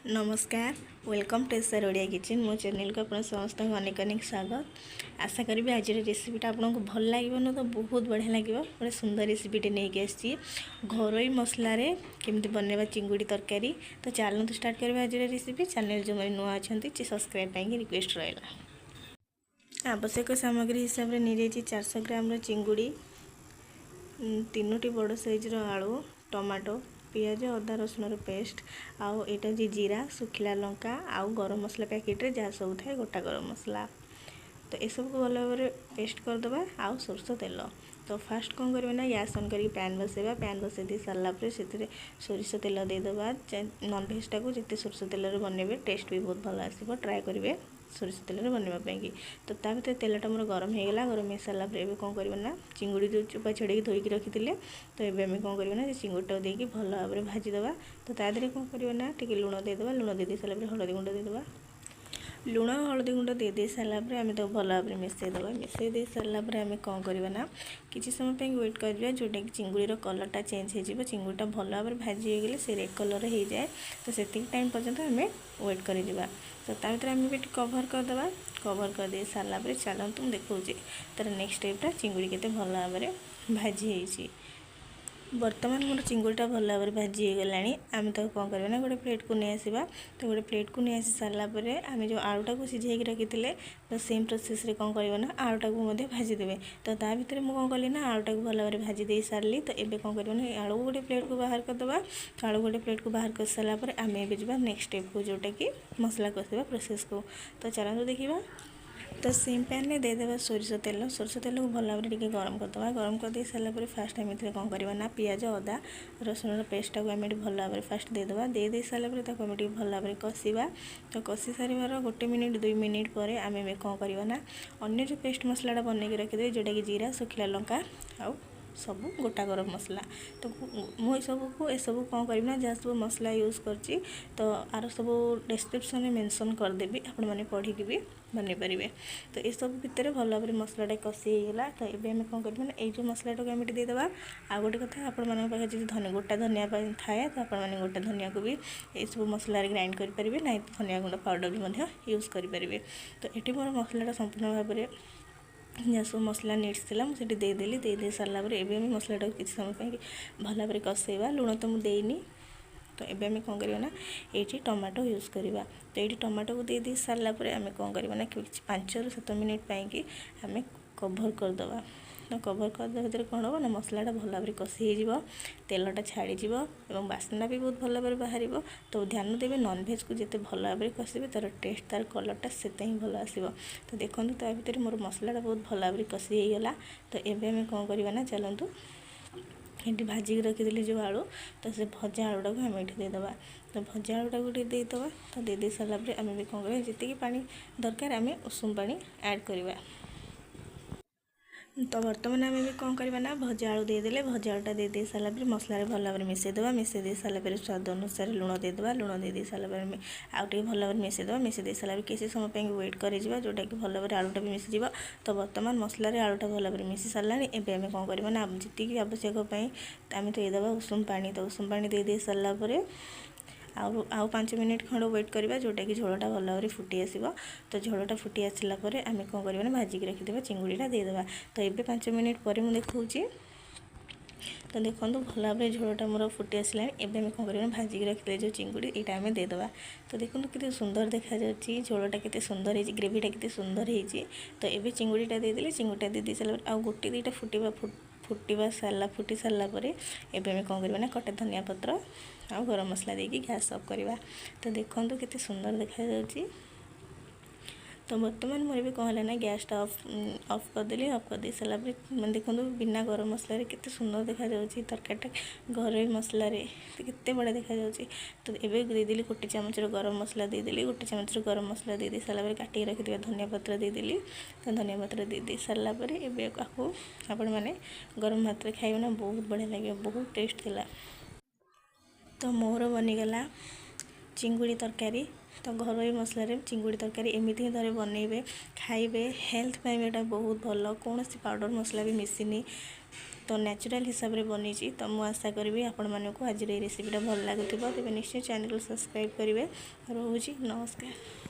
नमस्कार welcome to SR Odia kitchen मो channel को आप समस्त अनेक अनेक स्वागत। आशा करी आज रेसिपीटा आपको भल लगे ना तो बहुत बढ़िया लगे। गोटे सुंदर रेसिपीटे नहीं आसी घरोई मसला केमती बनवा चिंगुड़ी तरकारी। तो चलते स्टार्ट करवा आज रेसिपी। चैनल जो मैंने नुआ अच्छा सब्सक्राइब पाई रिक्वेस्ट रहा। आवश्यक सामग्री हिसाब से नहीं 400 ग्राम चिंगुड़ी, 3टी बड़ साइज्र आलू, टमाटो, पियाज, अदा रसुण पेस्ट, आउ एटा जीरा, सुखिला लंका, आउ गरम मसला पैकेट रे जहाँ सब थाए गोटा गरम मसला। तो ये सब को भल भाव पेस्ट करदे। आउ सोरष तेल। तो फास्ट कौन करना ना गैस ऑन करके पैन बसैबा। पैन बसई दी सारा से सोरिष तेल देदेबा। नॉनभेजटा को जिते सोरिष तेल बनइबे टेस्ट भी बहुत भल आसो। ट्राए करेंगे सोरिष तेल बनवाई। तो ता भर तेलटा मोर गरम हो गला। गरम हो सारा कौन करना चिंगुड़ी जो चोपा छड़े धोईकी रखी थे। तो ये कौन करना चिंगुड़ी देकी भल भाव भाजीदे। तो ता देहरे कौन करना टी लुण देदेबा। लुण दे सारा हलदी गुंड देदेबा। लुण हलदी गुंड दे सारापर आम तो भल भाव मिसईदेव। मिसई सारापर आम कौन करना किसी समय वेट करवा जोटा कि चिंगुड़ीर कलरटा चेंज हो। चिंगुड़ीटा भल भाव भाजी हो गले से रेड कलर हो जाए। तो से टाइम पर्यंत आम वेट कर। तो ता भर आम कभर करदे। कभर कर दे सारापर चलते मुझे देखा तार नेक्स्ट स्टेपटा चिंगुड़ी के भल भाव भाजी हो। बर्तमान मोर चिंगुड़ीटा भल भाव भाजी हो गला। आम तो कौन करना गोटे प्लेट को नहीं आसवा। तो गोटे प्लेट को नहीं आसी सारापर आम जो आलूटा को सिझे रखी थे तो सेम प्रोसेस रे कौन करना आलूटा को भाजीदेवे। तो ता भर मुझे कौन कली ना आलूटा को भल भाव भाजी दे सारी। तो ये कौन करना आलू गोटे प्लेट को बाहर करदे। तो आलू गोटे प्लेट को बाहर कर सारापर आम ए नेक्स्ट स्टेप को जोटा कि मसला कषा प्रोसेस को। तो चलते देखा। तो सेम पैन में देदेबा सोरिष तेल। सोरिष तेल को भल भाव गरम करदे। गरम कर दे सारापर फास्ट आम कौन करवा ना पियाज अदा रसुण पेस्टा को आम भल भाव फास्ट देदेबा। दे सारापर आम भल भाव कषा। तो कषि सारे 1 मिनिट 2 मिनिट पर आम कौन करवा ना अन्य जो पेस्ट मसलाटा बनई रखिदे जोटा कि जीरा सुखिला लंका आउ सब गोटा गरम मसला। तो मुझे सबू कौन करना जहाँ सब मसला यूज कर। तो आर सब डिस्क्रिप्शन में मेंशन करदेवी आपण मैंने पढ़ी भी बन पारे। तो ये सब भितर भल भाव मसलाटा कषि होगा। तो ये आम कौन करना ये मसलाटा को आम देदेबा। आ गोटे कथा आपण पाखे जो गोटा धनिया थाए तो आपण गोटा धनिया को भी ये सब मसला ग्राइंड करेंगे ना तो धनिया गुंड पाउडर भी यूज करेंगे। तो ये मोर मसलाटा संपूर्ण भाव में जहाँ सब मसला नीड्स थी मुझे देदेली। दे सारापर एवं मसलाटा किसी समय भल भाव कषेवा। लुण तो मुझे देनी। तो ये आम कौन करना ये टमाटो यूज करवा। तो ये टमाटो को दे सारापर आम कौन करना 5 ରୁ 7 मिनिट पाई आम कभर करदे। तो कभर करदे भर कौन हम ना मसलाटा भल भाव कषि हो तेलटा छाड़ीज और बास्ना भी बहुत भल भाव बाहर। तो ध्यान देवे नॉनभेज को जिते भल भाव कषे तार टेस्ट तार कलरटा से भल आसो। तो देखो ता भर मोर मसलाटा बहुत भल भाव कषि होगला। तो ये आम कौन करना चलतु ये भाजिक रखी जो आलू तो से भजा आलूटा को आम ये देदेबा। तो भजा आलूटा को देदेबा। तो दे सारापर आम भी कौन कर जी पानी दरकार आम उषुम पानी ऐड करवा। तो बर्तमान आम भी कौन करवा ना भजा आलू देदेले। भजा आलूटा दे सारापर मसला भल भाव मिसईदेवा। मिसई सारापर स्वाद अनुसार लुण देदेबा। लुण दे सारापर आउटे भल भाव मिसईदेवा। मिसई सारापर किसी समय वेट कर जोटा कि भल भाव आलूटा भी मिसीज। तो बर्तमान मसलार आलूटा भल भाव मिसी सारा। एवं आम कौन करवा ना जी आवश्यक आम तो देदेबा उषुम पानी। तो उषुम पानी दे सारापर आउ 5 मिनिट खंड वेट करवा जोटा कि झोलटा भल भाव फुटी आसो। तो झोलटा फुटी आसला आम कौन करवा ना भाजिक रखिदेवा चिंगुड़ीटा देदेबा। तो ये 5 मिनिट पर मुझे देखा। तो देखो भल भाव झोलटा मोर फुटी आसला। एवं आम कौन करवा भाजिक रखिदे जो चिंगुड़ी यहाँ आम देदेबा। तो देखो कितने सुंदर देखा झोलटा केते सुंदर है ग्रेवीटा केते सुंदर है। तो ये चिंगुड़ीटा देदेली। चिंगुड़ीटा दे सारा आउ गोटे 2टा फुटवा सारा फुटी सारापर एवं आम कौन करवा ना कटा धनिया पत्र आउ गरम मसला देकी गैस ऑफ करवा। तो देखो केते सुंदर देखा। तो बर्तमान मोर भी कौन है ना गैसटा ऑफ करदेली। ऑफ कर दे सारापर मैं देखो बिना गरम मसला केते सुंदर देखा तरकारीटा घर मसला केते बड़ा देखा। तो ये देदेली 1 चामच गरम मसला देदेली। 1 चामच गरम मसला दे सारापर काटिक रखिदिया धनिया पत्र देदेली। तो धनिया पत्र दे सारापर एवं आपको आपण मैंने गरम भात खाइबे ना बहुत बढ़िया लगे बहुत टेस्ट थिला। तो मोर बनीगला चिंगुड़ी तरकारी। तो घरोई मसलार चिंगुड़ी तरकारी एमती ही थे बनइबे खाइबे हेल्थ पाइबा बहुत भल। कौन सी पाउडर मसला भी मिसिनी। तो नेचुरल हिसाब से बनी। तो मुझे आशा करी आपण मानक आज रेसिपीटा भल लगुव तेज निश्चय चैनल को सब्सक्राइब करेंगे। रोजी नमस्कार।